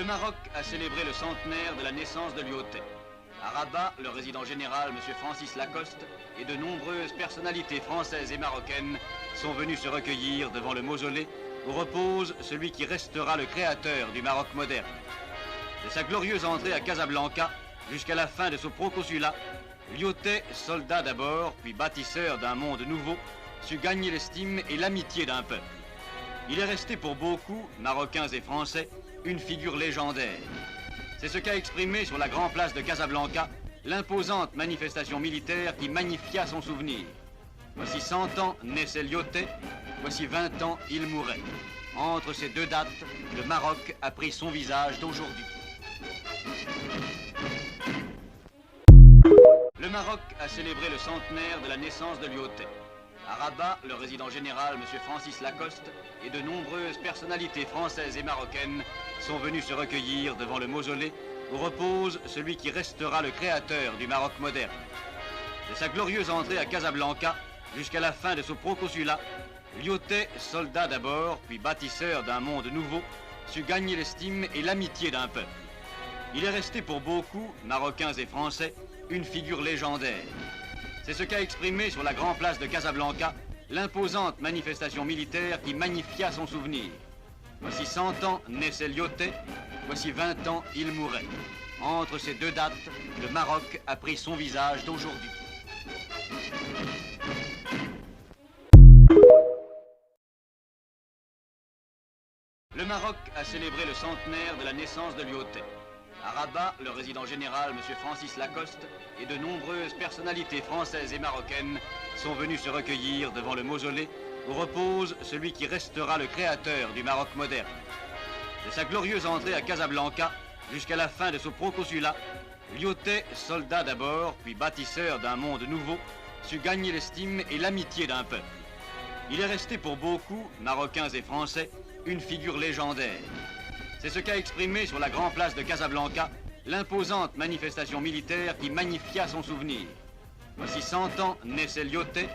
Maroc a célébré le centenaire de la naissance de Lyautey. À Rabat, le résident général, M. Francis Lacoste, et de nombreuses personnalités françaises et marocaines sont venus se recueillir devant le mausolée où repose celui qui restera le créateur du Maroc moderne. De sa glorieuse entrée à Casablanca jusqu'à la fin de son proconsulat, Lyautey, soldat d'abord, puis bâtisseur d'un monde nouveau, sut gagner l'estime et l'amitié d'un peuple. Il est resté pour beaucoup, Marocains et Français, une figure légendaire. C'est ce qu'a exprimé sur la grande place de Casablanca l'imposante manifestation militaire qui magnifia son souvenir. Voici 100 ans naissait Lyautey, voici 20 ans il mourait. Entre ces deux dates, le Maroc a pris son visage d'aujourd'hui. Le Maroc a célébré le centenaire de la naissance de Lyautey. À Rabat, le résident général, M. Francis Lacoste, et de nombreuses personnalités françaises et marocaines sont venus se recueillir devant le mausolée où repose celui qui restera le créateur du Maroc moderne. De sa glorieuse entrée à Casablanca jusqu'à la fin de son proconsulat, Lyautey, soldat d'abord, puis bâtisseur d'un monde nouveau, sut gagner l'estime et l'amitié d'un peuple. Il est resté pour beaucoup, Marocains et Français, une figure légendaire. C'est ce qu'a exprimé sur la grande place de Casablanca l'imposante manifestation militaire qui magnifia son souvenir. Voici 100 ans naissait Lyautey, voici 20 ans il mourait. Entre ces deux dates, le Maroc a pris son visage d'aujourd'hui. Le Maroc a célébré le centenaire de la naissance de Lyautey. À Rabat, le résident général, M. Francis Lacoste, et de nombreuses personnalités françaises et marocaines sont venus se recueillir devant le mausolée où repose celui qui restera le créateur du Maroc moderne. De sa glorieuse entrée à Casablanca jusqu'à la fin de son proconsulat, Lyautey, soldat d'abord, puis bâtisseur d'un monde nouveau, sut gagner l'estime et l'amitié d'un peuple. Il est resté pour beaucoup, Marocains et Français, une figure légendaire. C'est ce qu'a exprimé sur la grande place de Casablanca l'imposante manifestation militaire qui magnifia son souvenir. Voici 100 ans naissait Lyautey,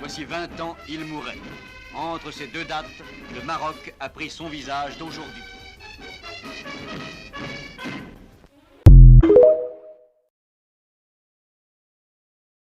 voici 20 ans il mourait. Entre ces deux dates, le Maroc a pris son visage d'aujourd'hui.